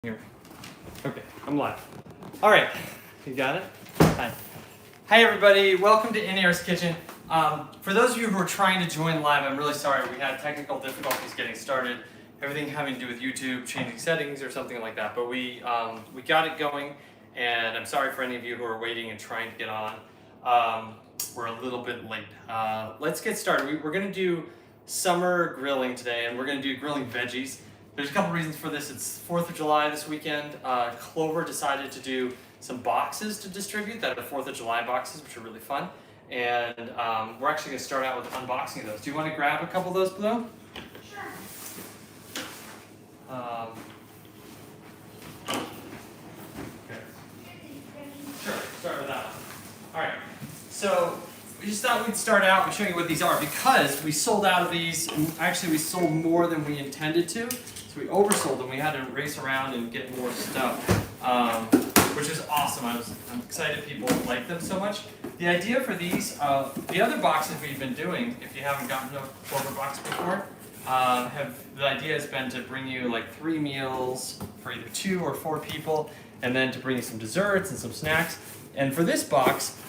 Here. Okay, I'm live. All right, you got it? Hi. Hi everybody, welcome to In Air's Kitchen. For those of you who are trying to join live, I'm really sorry. We had technical difficulties getting started. Everything having to do with YouTube, changing settings or something like that. But we got it going, and I'm sorry for any of you who are waiting and trying to get on. We're a little bit late. Let's get started. We're gonna do summer grilling today, and we're gonna do grilling veggies. There's a couple reasons for this. It's 4th of July this weekend. Clover decided to do some boxes to distribute that are 4th of July boxes, which are really fun. And we're actually going to start out with unboxing those. Do you want to grab a couple of those, Blue? Sure. Okay. Sure, start with that one. All right. So we just thought we'd start out and show you what these are because we sold out of these. And actually, we sold more than we intended to. So we oversold them. We had to race around and get more stuff, which is awesome. I'm excited people like them so much. The idea for these, the other boxes we've been doing, if you haven't gotten a Clover box before, the idea has been to bring you like 3 meals for either 2 or 4 people, and then to bring you some desserts and some snacks. And for this box,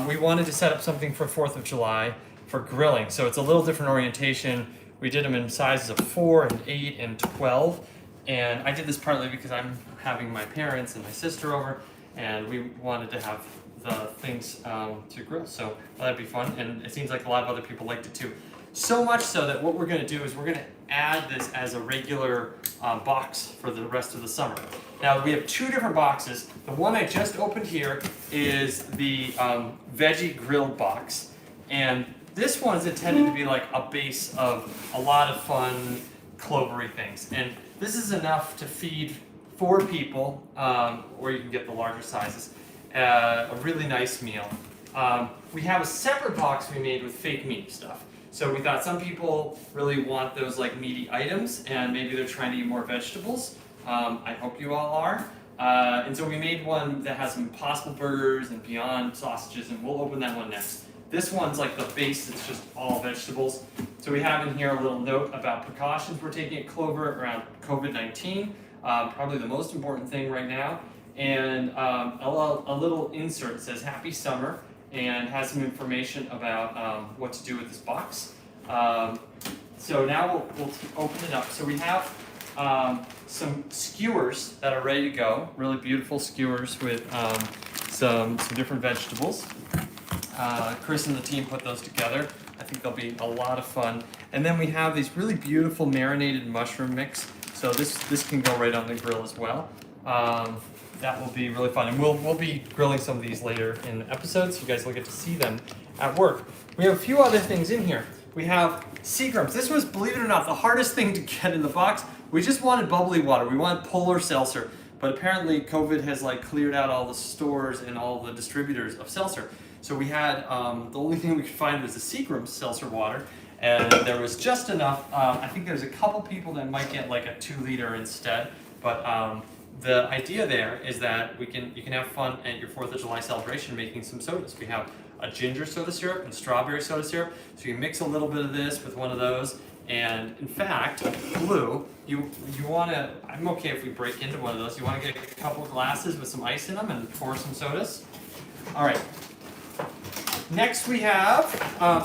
we wanted to set up something for 4th of July for grilling. So it's a little different orientation. We did them in sizes of 4 and 8 and 12. And I did this partly because I'm having my parents and my sister over, and we wanted to have the things to grill. So that'd be fun. And it seems like a lot of other people liked it too. So much so that what we're going to do is we're going to add this as a regular box for the rest of the summer. Now we have 2 different boxes. The one I just opened here is the veggie grilled box, and this one is intended to be like a base of a lot of fun clovery things. And this is enough to feed 4 people, or you can get the larger sizes, a really nice meal. We have a separate box we made with fake meat stuff. So we thought some people really want those like meaty items, and maybe they're trying to eat more vegetables. I hope you all are. And so we made one that has some Impossible Burgers and Beyond sausages, and we'll open that one next. This one's like the base, it's just all vegetables. So we have in here a little note about precautions we're taking at Clover around COVID-19, probably the most important thing right now. And a little insert that says Happy Summer and has some information about what to do with this box. So now we'll open it up. So we have some skewers that are ready to go, really beautiful skewers with some different vegetables. Chris and the team put those together. I think they'll be a lot of fun. And then we have these really beautiful marinated mushroom mix. So this can go right on the grill as well. That will be really fun. And we'll be grilling some of these later in the episodes, so you guys will get to see them at work. We have a few other things in here. We have Seagram's. This was, believe it or not, the hardest thing to get in the box. We just wanted bubbly water. We wanted polar seltzer. But apparently COVID has like cleared out all the stores and all the distributors of seltzer. So we had, the only thing we could find was the Seagram's seltzer water, and there was just enough. I think there's a couple people that might get like a 2-liter instead, but the idea there is that you can have fun at your 4th of July celebration making some sodas. We have a ginger soda syrup and strawberry soda syrup, so you mix a little bit of this with one of those. And in fact, Blue, you want to, I'm okay if we break into one of those. You want to get a couple glasses with some ice in them and pour some sodas? All right. Next we have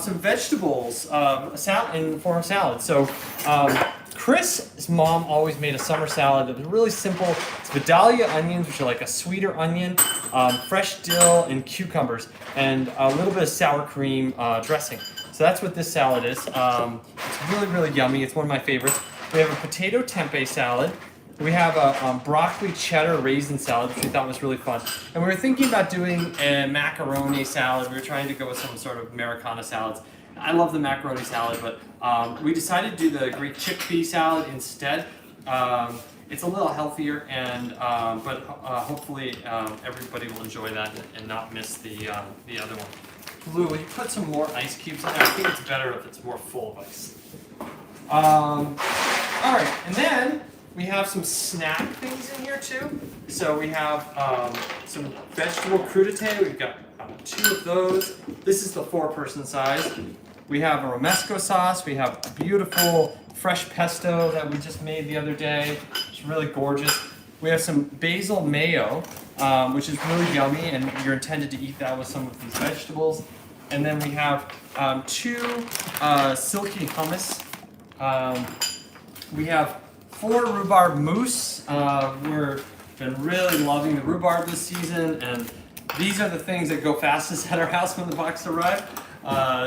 some vegetables, a salad in the form of salad. So Chris's mom always made a summer salad that was really simple. It's Vidalia onions, which are like a sweeter onion, fresh dill and cucumbers, and a little bit of sour cream dressing. So that's what this salad is. It's really, really yummy. It's one of my favorites. We have a potato tempeh salad. We have a broccoli cheddar raisin salad, which we thought was really fun. And we were thinking about doing a macaroni salad. We were trying to go with some sort of Americana salads. I love the macaroni salad, but we decided to do the Greek chickpea salad instead. It's a little healthier, but hopefully everybody will enjoy that and not miss the other one. Blue, will you put some more ice cubes in there? I think it's better if it's more full of ice. All right, and then we have some snack things in here too. So we have some vegetable crudité. We've got 2 of those. This is the 4-person size. We have a romesco sauce. We have a beautiful fresh pesto that we just made the other day. It's really gorgeous. We have some basil mayo, which is really yummy, and you're intended to eat that with some of these vegetables. And then we have 2 silky hummus. We have 4 rhubarb mousse. We've been really loving the rhubarb this season, and these are the things that go fastest at our house when the boxes arrive.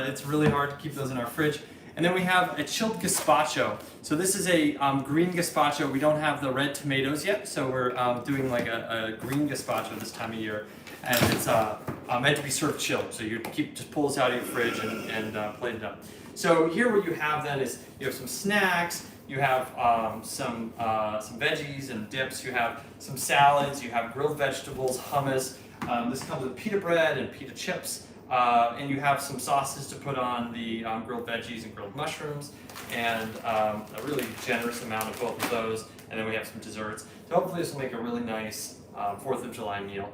It's really hard to keep those in our fridge. And then we have a chilled gazpacho. So this is a green gazpacho. We don't have the red tomatoes yet, so we're doing like a green gazpacho this time of year. And it's meant to be served chilled. So you just pull this out of your fridge and plate it up. So here what you have then is you have some snacks, you have some veggies and dips, you have some salads, you have grilled vegetables, hummus. This comes with pita bread and pita chips. And you have some sauces to put on the grilled veggies and grilled mushrooms, and a really generous amount of both of those. And then we have some desserts. So hopefully this will make a really nice 4th of July meal.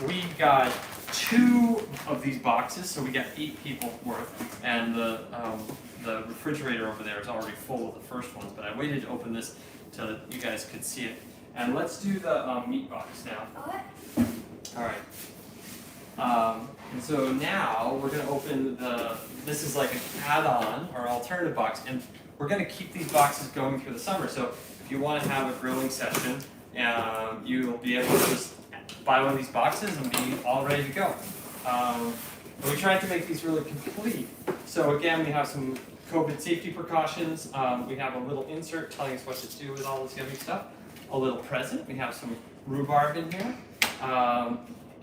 We got 2 of these boxes, so we got 8 people worth. And the refrigerator over there is already full of the first ones, but I waited to open this so you guys could see it. And let's do the meat box now. All right. And so now we're going to open this is like an add-on or alternative box, and we're going to keep these boxes going through the summer. So if you want to have a grilling session, you'll be able to just buy one of these boxes and be all ready to go. But we tried to make these really complete. So again, we have some COVID safety precautions. We have a little insert telling us what to do with all this yummy stuff. A little present. We have some rhubarb in here.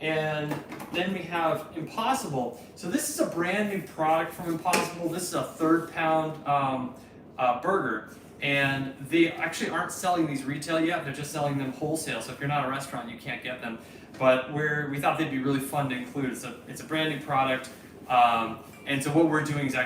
And then we have Impossible. So this is a brand new product from Impossible. This is a 3rd pound burger. And they actually aren't selling these retail yet. They're just selling them wholesale. So if you're not a restaurant, you can't get them. But we thought they'd be really fun to include. It's a brand new product. And so what we're doing is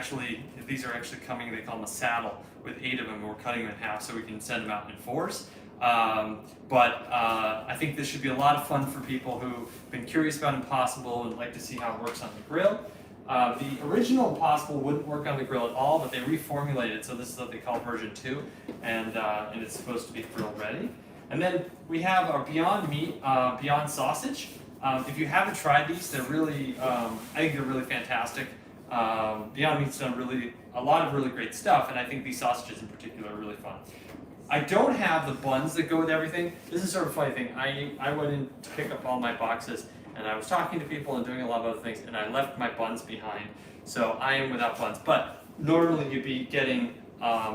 these are actually coming, they call them a saddle, with 8 of them. And we're cutting them in half so we can send them out in force. But I think this should be a lot of fun for people who've been curious about Impossible and like to see how it works on the grill. The original Impossible wouldn't work on the grill at all, but they reformulated, so this is what they call version 2, and it's supposed to be grill ready. And then we have our Beyond Meat, Beyond Sausage. If you haven't tried these, they're really, I think they're really fantastic. Beyond Meat's done a lot of really great stuff, and I think these sausages in particular are really fun. I don't have the buns that go with everything. This is sort of a funny thing. I went in to pick up all my boxes, and I was talking to people and doing a lot of other things, and I left my buns behind. So I am without buns. But normally you'd be getting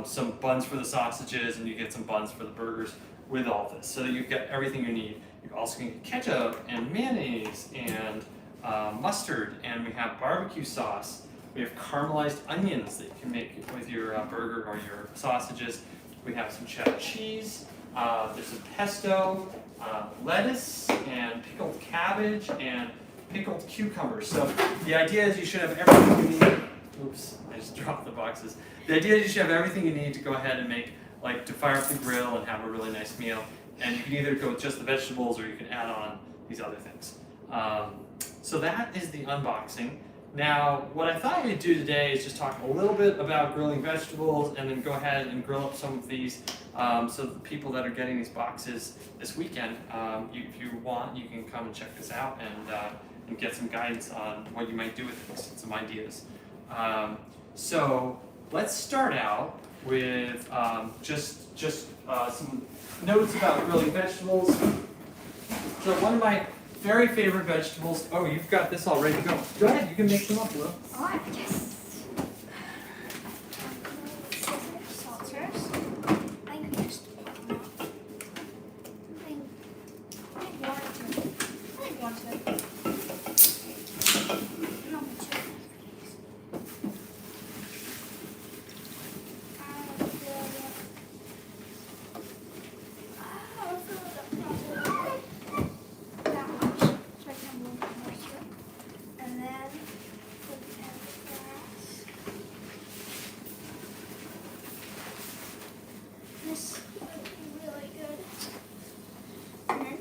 some buns for the sausages, and you get some buns for the burgers with all this, so that you get everything you need. You also can get ketchup and mayonnaise and mustard, and we have barbecue sauce. We have caramelized onions that you can make with your burger or your sausages. We have some cheddar cheese, there's some pesto, lettuce, and pickled cabbage, and pickled cucumbers. So the idea is you should have everything you need. Oops, I just dropped the boxes. The idea is you should have everything you need to go ahead and make, like to fire up the grill and have a really nice meal. And you can either go with just the vegetables or you can add on these other things. So that is the unboxing. Now, what I thought we'd do today is just talk a little bit about grilling vegetables and then go ahead and grill up some of these so the people that are getting these boxes this weekend, if you want, you can come and check this out and get some guidance on what you might do with these, some ideas. So let's start out with just some notes about grilling vegetables. So one of my very favorite vegetables. Oh, you've got this all ready to go. Go ahead, you can make them up, Will. Alright, yes. Scissors, I think we just pop them up. I think one or two. No, two. This would be really good. And then,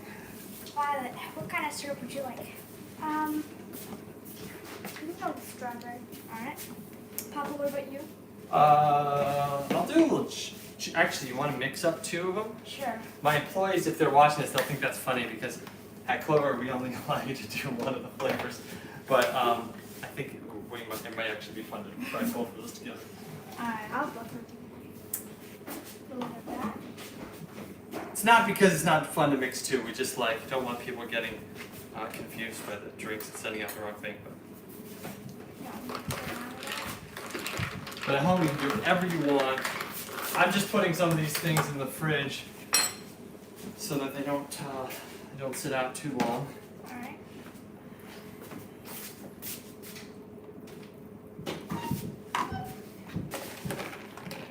Violet, what kind of syrup would you like? You can go with strawberry. Alright. Papa, what about you? I'll do a little Actually, you want to mix up 2 of them? Sure. My employees, if they're watching this, they'll think that's funny because at Clover we only allow you to do one of the flavors. But I think it might actually be fun to try both of those together. Alright, I'll go for a little bit of that. It's not because it's not fun to mix 2. We just don't want people getting confused by the drinks and sending out the wrong thing. But at home you can do whatever you want. I'm just putting some of these things in the fridge so that they don't sit out too long. Alright.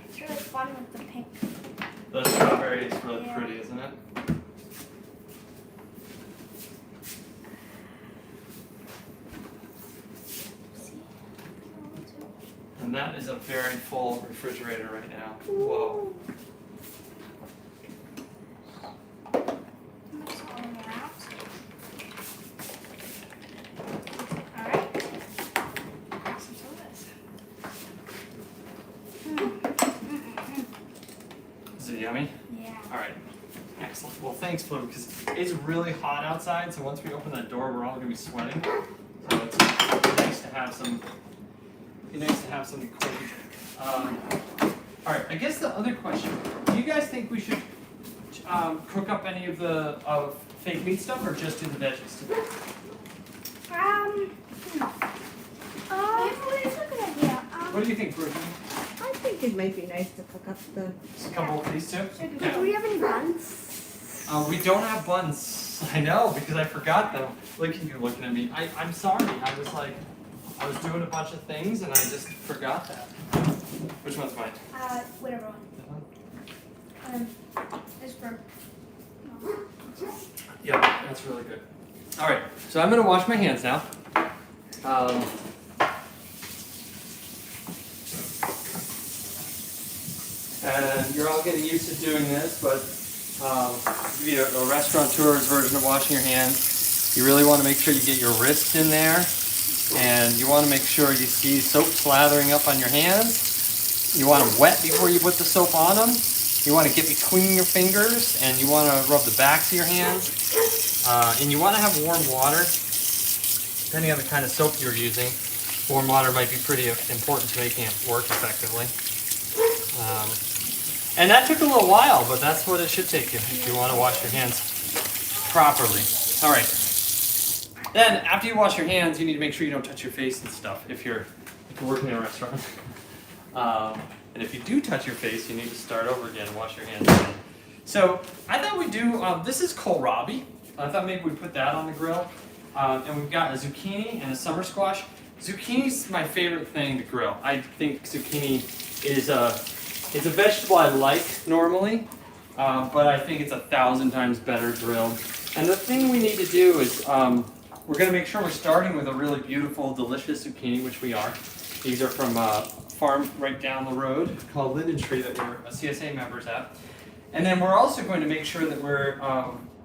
It's really fun with the pink. The strawberry is really Yeah. pretty, isn't it? See? And that is a very full refrigerator right now. Whoa. Mix all around. Alright. Some sodas. Is it yummy? Yeah. Alright. Excellent. Well, thanks, Blue, because it's really hot outside, so once we open that door, we're all going to be sweating. So it's nice to have some something cold to drink. Alright, I guess the other question, do you guys think we should cook up any of the fake meat stuff or just do the veggies today? It's a good idea. What do you think, Brittany? I think it might be nice to cook up the. Just a couple of these two? Do we have any buns? We don't have buns. I know, because I forgot them. Look at you looking at me. I'm sorry. I was doing a bunch of things and I just forgot that. Which one's mine? Whatever one. That one? This for. Yeah, that's really good. All right, so I'm gonna wash my hands now. And you're all getting used to doing this, but to be a restaurateur's version of washing your hands, you really want to make sure you get your wrist in there, and you want to make sure you see soap slathering up on your hands. You want them wet before you put the soap on them. You want to get between your fingers, and you want to rub the backs of your hands. And you want to have warm water, depending on the kind of soap you're using. Warm water might be pretty important to making it work effectively. And that took a little while, but that's what it should take you if you want to wash your hands properly. All right. Then, after you wash your hands, you need to make sure you don't touch your face and stuff if you're working in a restaurant. And if you do touch your face, you need to start over again and wash your hands again. So, I thought we'd do, this is kohlrabi. I thought maybe we'd put that on the grill. And we've got a zucchini and a summer squash. Zucchini's my favorite thing to grill. I think zucchini is it's a vegetable I like normally, but I think it's 1,000 times better grilled. And the thing we need to do is we're going to make sure we're starting with a really beautiful, delicious zucchini, which we are. These are from a farm right down the road called Linden Tree that we're CSA members at. And then we're also going to make sure that we're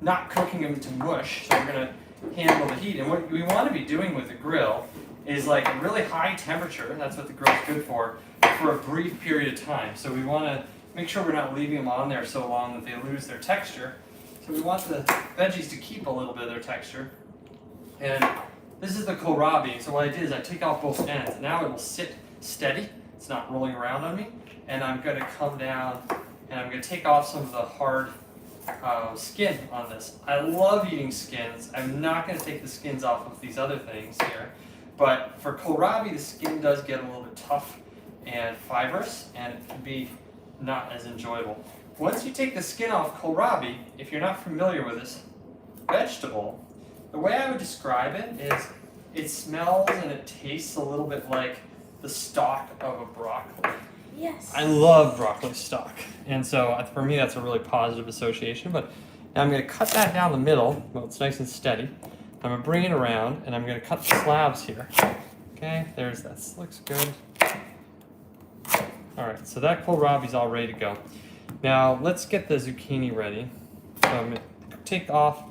not cooking them to mush, so we're going to handle the heat. And what we want to be doing with the grill is like a really high temperature, that's what the grill's good for a brief period of time. So we want to make sure we're not leaving them on there so long that they lose their texture. So we want the veggies to keep a little bit of their texture. And this is the kohlrabi. So what I did is I take off both ends. Now it will sit steady. It's not rolling around on me. And I'm going to come down and I'm going to take off some of the hard skin on this. I love eating skins. I'm not going to take the skins off of these other things here. But for kohlrabi, the skin does get a little bit tough and fibrous, and it can be not as enjoyable. Once you take the skin off kohlrabi, if you're not familiar with this vegetable, the way I would describe it is it smells and it tastes a little bit like the stalk of a broccoli. Yes. I love broccoli stalk, and so for me that's a really positive association. But now I'm going to cut that down the middle. Well, it's nice and steady. I'm going to bring it around, and I'm going to cut the slabs here. Okay, there's that. Looks good. All right, so that kohlrabi's all ready to go. Now let's get the zucchini ready. So I'm going to take off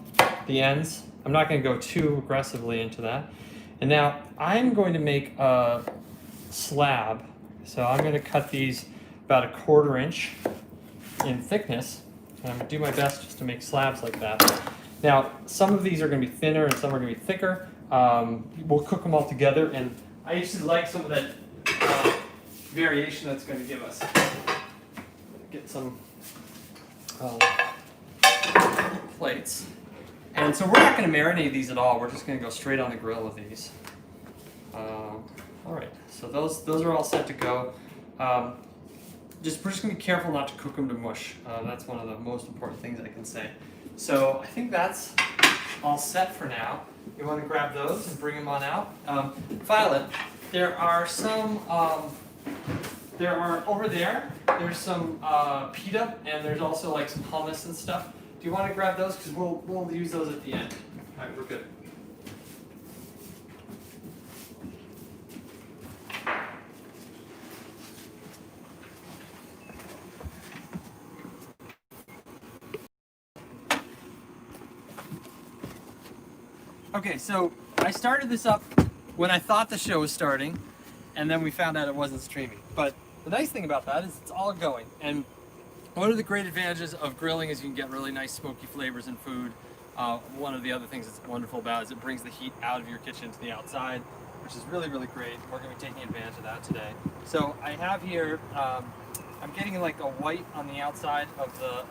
the ends. I'm not going to go too aggressively into that. And now I'm going to make a slab. So I'm going to cut these about 1/4 inch in thickness. And I'm going to do my best just to make slabs like that. Now, some of these are going to be thinner and some are going to be thicker. We'll cook them all together, and I actually like some of that variation that's going to give us. Get some plates. And so we're not going to marinate these at all. We're just going to go straight on the grill with these. All right, so those are all set to go. We're just going to be careful not to cook them to mush. That's one of the most important things I can say. So I think that's all set for now. You want to grab those and bring them on out. Violet, there are some, there are over there, there's some pita, and there's also like some hummus and stuff. Do you want to grab those? Because we'll use those at the end. All right, we're good. Okay, so I started this up when I thought the show was starting, and then we found out it wasn't streaming. But the nice thing about that is it's all going. And one of the great advantages of grilling is you can get really nice smoky flavors in food. One of the other things that's wonderful about it is it brings the heat out of your kitchen to the outside, which is really, really great. We're going to be taking advantage of that today. So I have here, I'm getting like a white on the outside of the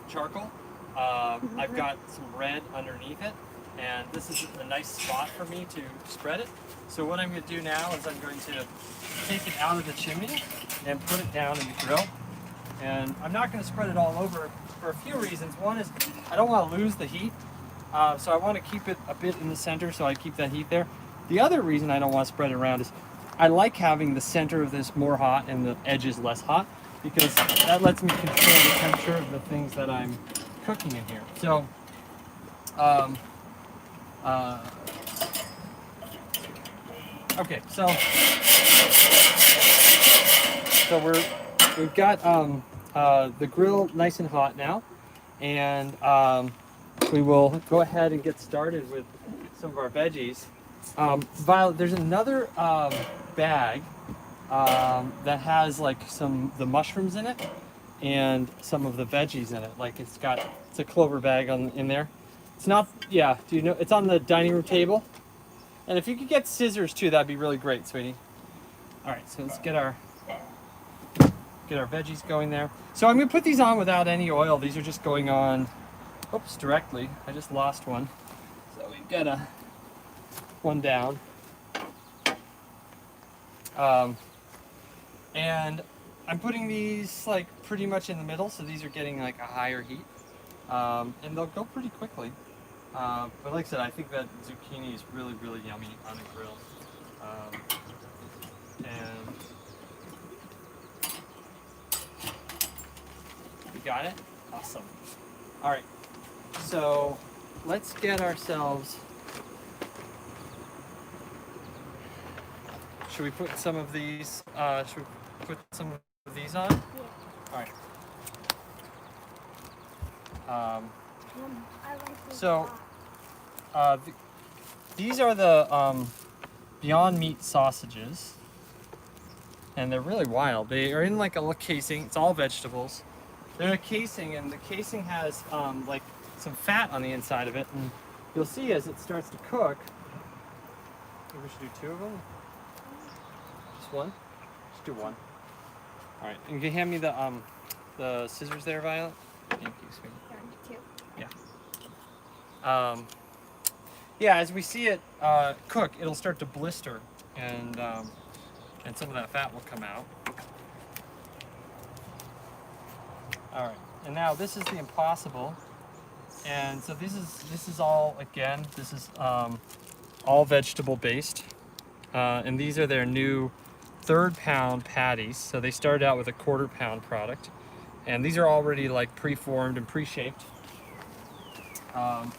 charcoal. I've got some red underneath it. And this is a nice spot for me to spread it. So what I'm going to do now is I'm going to take it out of the chimney and put it down in the grill. And I'm not going to spread it all over for a few reasons. One is I don't want to lose the heat. So I want to keep it a bit in the center so I keep that heat there. The other reason I don't want to spread it around is I like having the center of this more hot and the edges less hot, because that lets me control the temperature of the things that I'm cooking in here. So, okay, so we've got the grill nice and hot now, and we will go ahead and get started with some of our veggies. Violet, there's another bag that has like the mushrooms in it and some of the veggies in it. Like it's a clover bag in there. It's not, yeah, do you know, it's on the dining room table. And if you could get scissors too, that'd be really great, sweetie. All right, so let's get our veggies going there. So I'm gonna put these on without any oil. These are just going on, oops, directly. I just lost one. So we've got one down. And I'm putting these like pretty much in the middle, so these are getting like a higher heat. And they'll go pretty quickly. But like I said, I think that zucchini is really, really yummy on a grill. And you got it? Awesome. All right, so let's get ourselves, should we put some of these, on? Yeah. All right. So, these are the Beyond Meat sausages, and they're really wild. They are in like a little casing. It's all vegetables. They're in a casing, and the casing has like some fat on the inside of it. And you'll see as it starts to cook. Maybe we should do two of them. Just one. Just do one. All right. And can you hand me the scissors there, Violet? Thank you, sweetie. Yeah. Yeah, as we see it cook, it'll start to blister, and some of that fat will come out. All right, and now this is the Impossible, and so this is all, again, this is all vegetable based, and these are their new 1/3 pound patties. So they started out with a 1/4 pound product, and these are already like pre-formed and pre-shaped. Now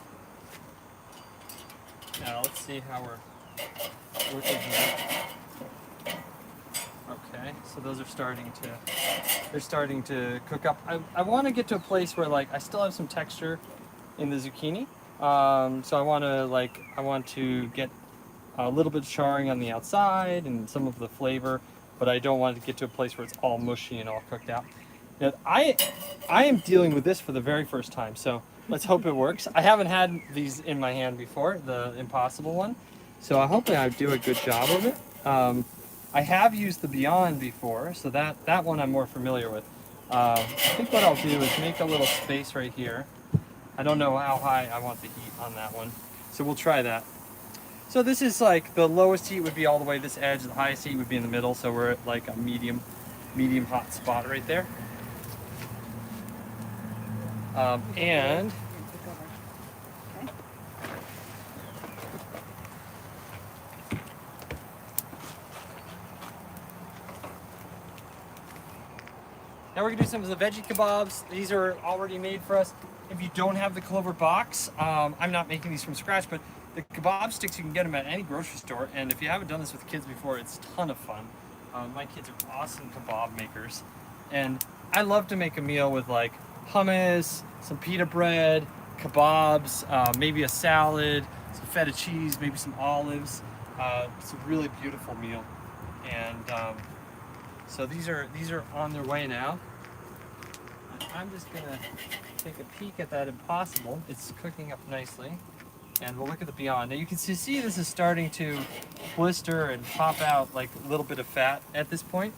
let's see how we're working here. Okay, so those are starting to cook up. I want to get to a place where like I still have some texture in the zucchini. So I want to get a little bit of charring on the outside and some of the flavor, but I don't want to get to a place where it's all mushy and all cooked out. Now, I am dealing with this for the very first time, so let's hope it works. I haven't had these in my hand before, the Impossible one, so hopefully I do a good job of it. I have used the Beyond before, so that one I'm more familiar with. I think what I'll do is make a little space right here. I don't know how high I want the heat on that one, so we'll try that. So this is like the lowest heat would be all the way this edge, the highest heat would be in the middle, so we're at like a medium hot spot right there. And Okay. now we're gonna do some of the veggie kebabs. These are already made for us. If you don't have the Clover box, I'm not making these from scratch, but the kebab sticks, you can get them at any grocery store. And if you haven't done this with kids before, it's a ton of fun. My kids are awesome kebab makers. And I love to make a meal with like hummus, some pita bread, kebabs, maybe a salad, some feta cheese, maybe some olives. It's a really beautiful meal. And so these are on their way now. I'm just gonna take a peek at that Impossible. It's cooking up nicely. And we'll look at the Beyond. Now you can see this is starting to blister and pop out like a little bit of fat at this point,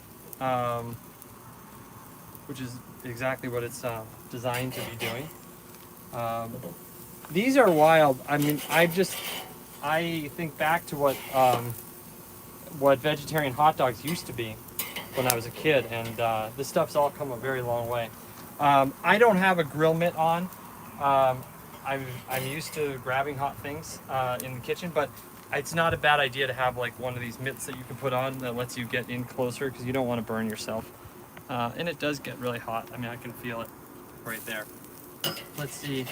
which is exactly what it's designed to be doing. These are wild. I mean, I think back to what vegetarian hot dogs used to be when I was a kid, and this stuff's all come a very long way. I don't have a grill mitt on. I'm used to grabbing hot things in the kitchen, but it's not a bad idea to have like one of these mitts that you can put on that lets you get in closer because you don't want to burn yourself. And it does get really hot. I mean, I can feel it right there. Let's see.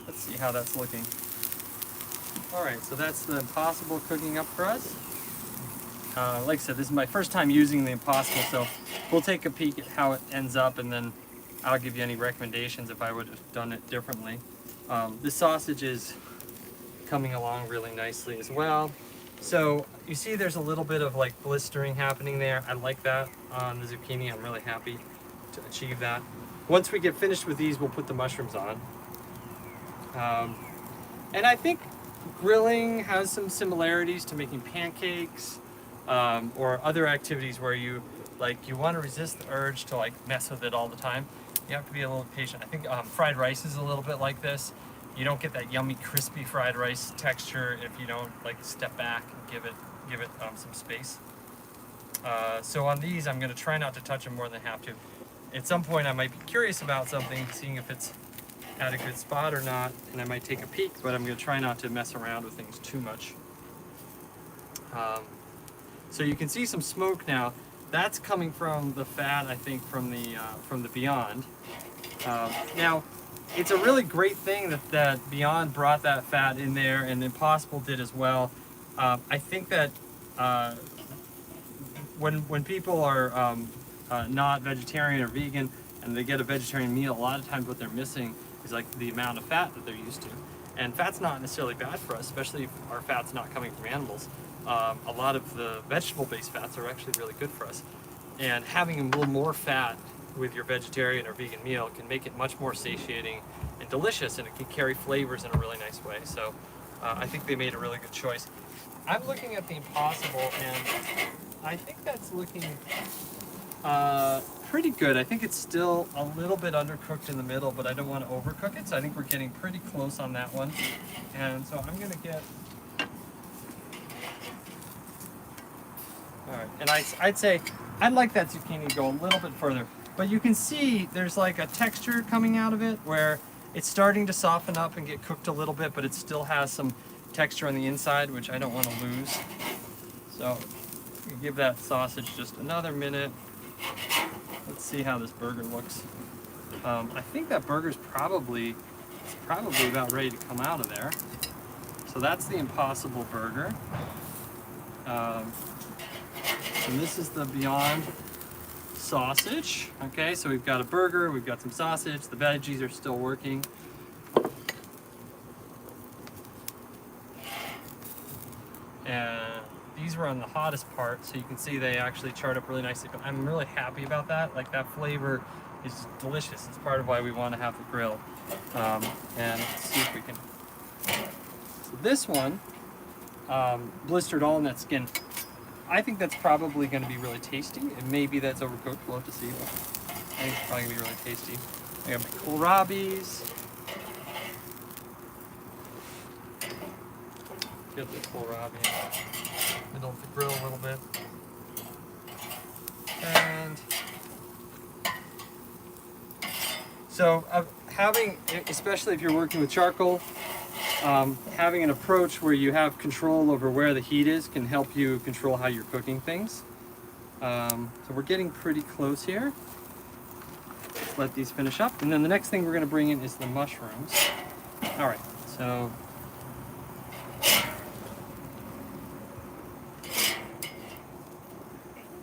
Let's see how that's looking. All right, so that's the Impossible cooking up for us. Like I said, this is my first time using the Impossible, so we'll take a peek at how it ends up, and then I'll give you any recommendations if I would have done it differently. This sausage is coming along really nicely as well. So you see there's a little bit of like blistering happening there. I like that on the zucchini. I'm really happy to achieve that. Once we get finished with these, we'll put the mushrooms on. And I think grilling has some similarities to making pancakes or other activities where you want to resist the urge to like mess with it all the time. You have to be a little patient. I think fried rice is a little bit like this. You don't get that yummy, crispy fried rice texture if you don't like step back and give it some space. So on these, I'm going to try not to touch them more than I have to. At some point, I might be curious about something, seeing if it's at a good spot or not, and I might take a peek, but I'm going to try not to mess around with things too much. So you can see some smoke now. That's coming from the fat, I think, from the Beyond. Now, it's a really great thing that Beyond brought that fat in there, and Impossible did as well. I think that when people are not vegetarian or vegan and they get a vegetarian meal, a lot of times what they're missing is like the amount of fat that they're used to. And fat's not necessarily bad for us, especially if our fat's not coming from animals. A lot of the vegetable-based fats are actually really good for us. And having a little more fat with your vegetarian or vegan meal can make it much more satiating and delicious, and it can carry flavors in a really nice way. So I think they made a really good choice. I'm looking at the Impossible, and I think that's looking pretty good. I think it's still a little bit undercooked in the middle, but I don't want to overcook it, so I think we're getting pretty close on that one. And so I'm going to get... Alright, and I'd say I'd like that zucchini to go a little bit further. But you can see there's like a texture coming out of it where it's starting to soften up and get cooked a little bit, but it still has some texture on the inside, which I don't want to lose. So give that sausage just another minute. Let's see how this burger looks. I think that burger's probably about ready to come out of there. So that's the Impossible burger. And this is the Beyond sausage. Okay, so we've got a burger, we've got some sausage, the veggies are still working. And these were on the hottest part, so you can see they actually charred up really nicely. But I'm really happy about that. Like, that flavor is delicious. It's part of why we want to have the grill. And let's see if we can. So this one blistered all in that skin. I think that's probably going to be really tasty. And maybe that's overcooked. We'll have to see. But I think it's probably going to be really tasty. I got my kohlrabies. Get the kohlrabi in the middle of the grill a little bit. And so having, especially if you're working with charcoal, having an approach where you have control over where the heat is can help you control how you're cooking things. So we're getting pretty close here. Let these finish up. And then the next thing we're going to bring in is the mushrooms. All right, so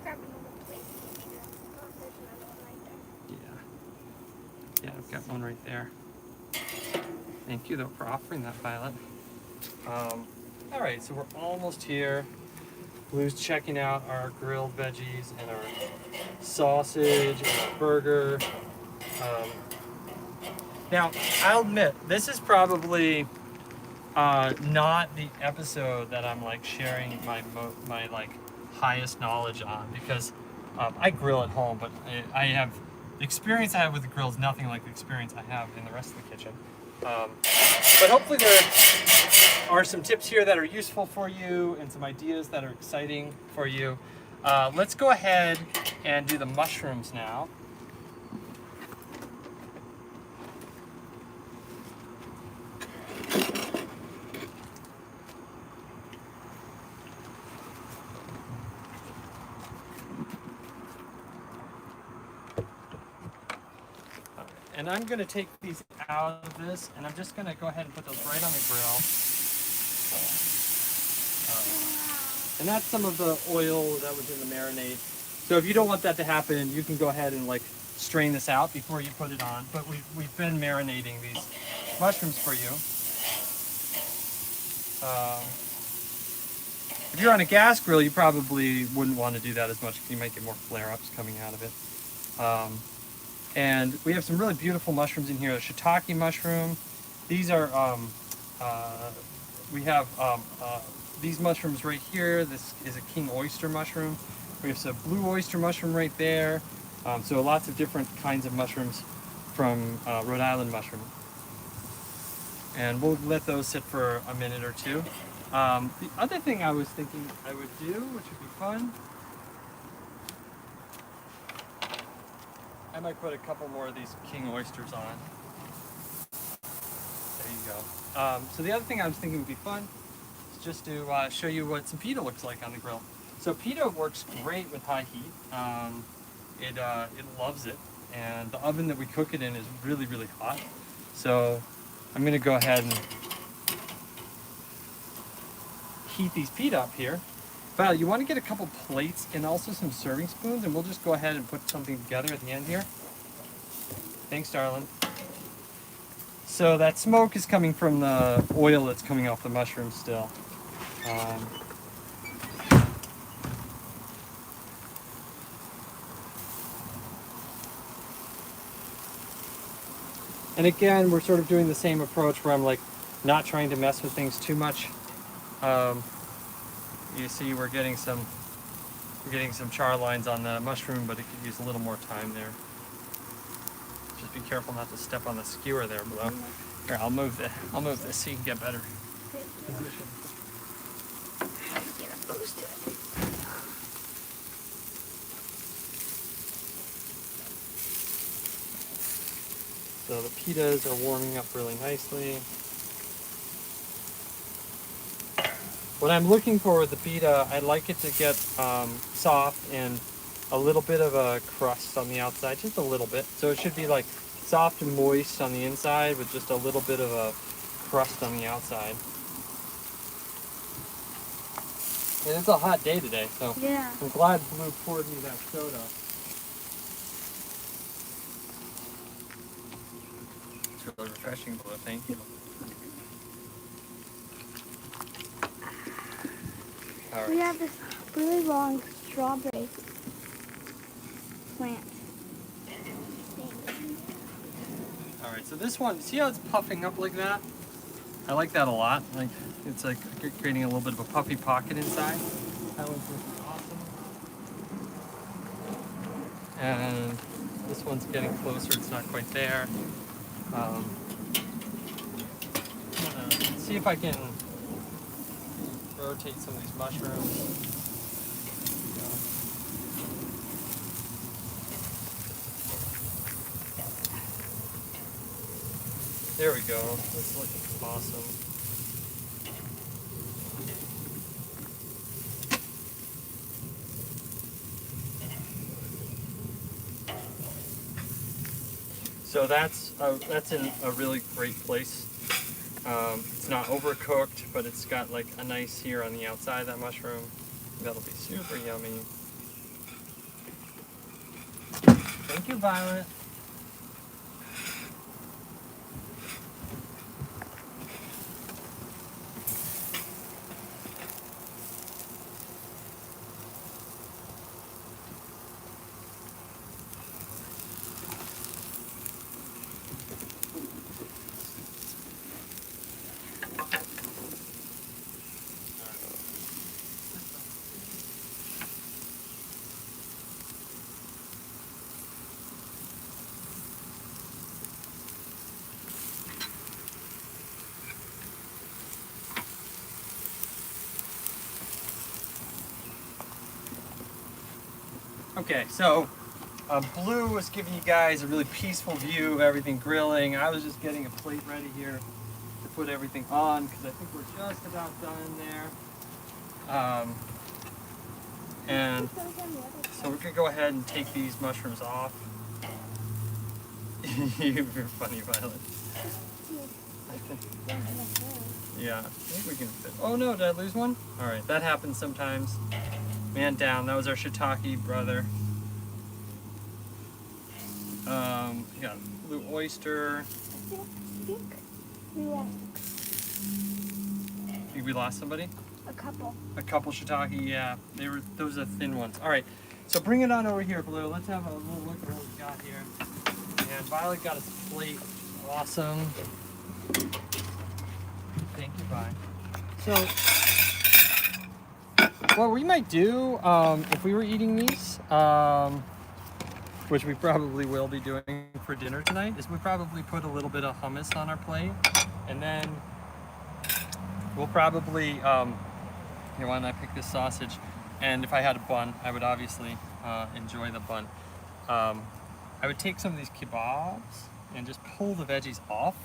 Grab another plate. Oh, there's another one right there. yeah, I've got one right there. Thank you though for offering that, Violet. All right, so we're almost here. Blue's checking out our grilled veggies and our sausage and our burger. Now, I'll admit, this is probably not the episode that I'm like sharing my like highest knowledge on, because I grill at home, but I have the experience I have with the grill is nothing like the experience I have in the rest of the kitchen. But hopefully there are some tips here that are useful for you and some ideas that are exciting for you. Let's go ahead and do the mushrooms now. And I'm going to take these out of this, and I'm just going to go ahead and put those right on the grill. And that's some of the oil that was in the marinade. So if you don't want that to happen, you can go ahead and like strain this out before you put it on. But we've been marinating these mushrooms for you. If you're on a gas grill, you probably wouldn't want to do that as much because you might get more flare-ups coming out of it. And we have some really beautiful mushrooms in here. A shiitake mushroom. These are, we have these mushrooms right here. This is a king oyster mushroom. We have some blue oyster mushroom right there. So lots of different kinds of mushrooms from Rhode Island mushroom. And we'll let those sit for a minute or two. The other thing I was thinking I would do, which would be fun, I might put a couple more of these king oysters on. There you go. So the other thing I was thinking would be fun is just to show you what some pita looks like on the grill. So pita works great with high heat. It loves it, and the oven that we cook it in is really, really hot. So I'm going to go ahead and heat these pita up here. Val, you want to get a couple plates and also some serving spoons, and we'll just go ahead and put something together at the end here. Thanks, darling. So that smoke is coming from the oil that's coming off the mushrooms still. And again, we're sort of doing the same approach where I'm like not trying to mess with things too much. You see we're getting some char lines on the mushroom, but it could use a little more time there. Just be careful not to step on the skewer there below. Here, I'll move this so you can get better position. Get a boost to it. So the pitas are warming up really nicely. What I'm looking for with the pita, I like it to get soft and a little bit of a crust on the outside, just a little bit. So it should be like soft and moist on the inside with just a little bit of a crust on the outside. And it's a hot day today, so Yeah. I'm glad Blue poured me that soda. It's really refreshing, Blue. Thank you. All We right. have this really long strawberry plant. All right. So this one, see how it's puffing up like that? I like that a lot. Like it's like creating a little bit of a puffy pocket inside. That one's looking awesome. And this one's getting closer. It's not quite there. I'm gonna see if I can rotate some of these mushrooms. There we go. This looks awesome. So that's in a really great place. It's not overcooked, but it's got like a nice sear on the outside of that mushroom. That'll be super yummy. Thank you, Violet. Okay, so Blue was giving you guys a really peaceful view of everything grilling. I was just getting a plate ready here to put everything on because I think we're just about done there. And so we're gonna go ahead and take these mushrooms off. You're funny, Violet. Yeah, I think we can fit. Oh no, did I lose one? All right, that happens sometimes. Man down, that was our shiitake brother. We got blue oyster. Think we lost somebody? A couple. A couple shiitake, yeah. Those are thin ones. All right, so bring it on over here, Blue. Let's have a little look at what we got here. And Violet got us a plate. Awesome. Thank you, bye. So, what we might do, if we were eating these, which we probably will be doing for dinner tonight, is we probably put a little bit of hummus on our plate, and then we'll probably, here, why don't I pick this sausage? And if I had a bun, I would obviously enjoy the bun. I would take some of these kebabs and just pull the veggies off.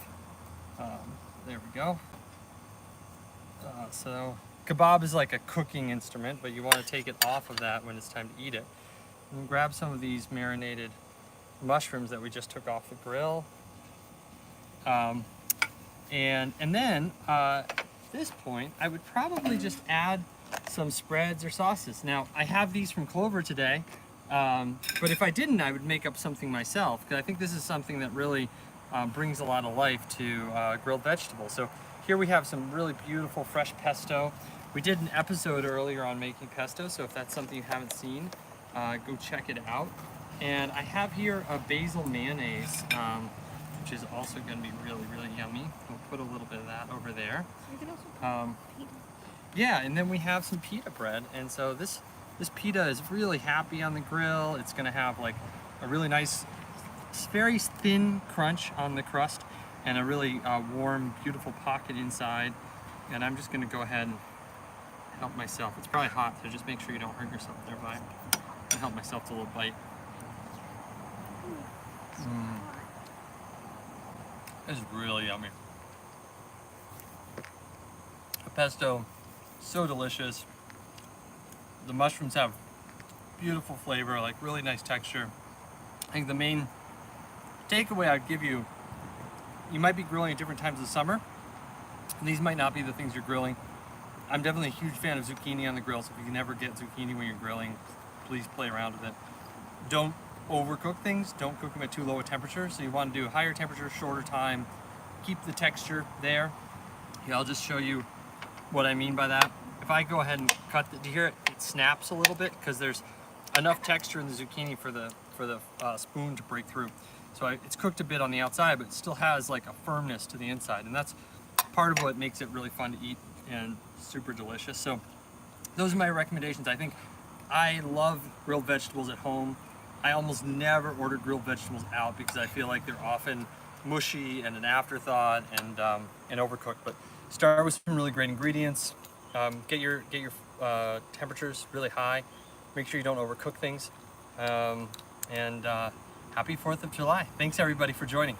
There we go. So kebab is like a cooking instrument, but you want to take it off of that when it's time to eat it. And grab some of these marinated mushrooms that we just took off the grill. And then at this point, I would probably just add some spreads or sauces. Now, I have these from Clover today, but if I didn't, I would make up something myself, because I think this is something that really brings a lot of life to grilled vegetables. So here we have some really beautiful fresh pesto. We did an episode earlier on making pesto, so if that's something you haven't seen, go check it out. And I have here a basil mayonnaise, which is also going to be really, really yummy. We'll put a little bit of that over there. You can also put pita. Yeah, and then we have some pita bread, and so this pita is really happy on the grill. It's going to have like a really nice, very thin crunch on the crust, and a really warm, beautiful pocket inside. And I'm just going to go ahead and help myself. It's probably hot, so just make sure you don't hurt yourself there, Vi. And help myself to a little bite. This is really yummy. The pesto, so delicious. The mushrooms have beautiful flavor, like really nice texture. I think the main takeaway I'd give you, you might be grilling at different times of the summer. And these might not be the things you're grilling. I'm definitely a huge fan of zucchini on the grill, so if you can ever get zucchini when you're grilling, please play around with it. Don't overcook things, don't cook them at too low a temperature, so you want to do a higher temperature, shorter time, keep the texture there. Here, I'll just show you what I mean by that. if I go ahead and cut, do you hear it? It snaps a little bit because there's enough texture in the zucchini for the spoon to break through. So it's cooked a bit on the outside, but it still has like a firmness to the inside, and that's part of what makes it really fun to eat and super delicious. So those are my recommendations. I think I love grilled vegetables at home. I almost never order grilled vegetables out because I feel like they're often mushy and an afterthought and overcooked. But start with some really great ingredients. Get your temperatures really high. Make sure you don't overcook things. Happy 4th of July. Thanks everybody for joining.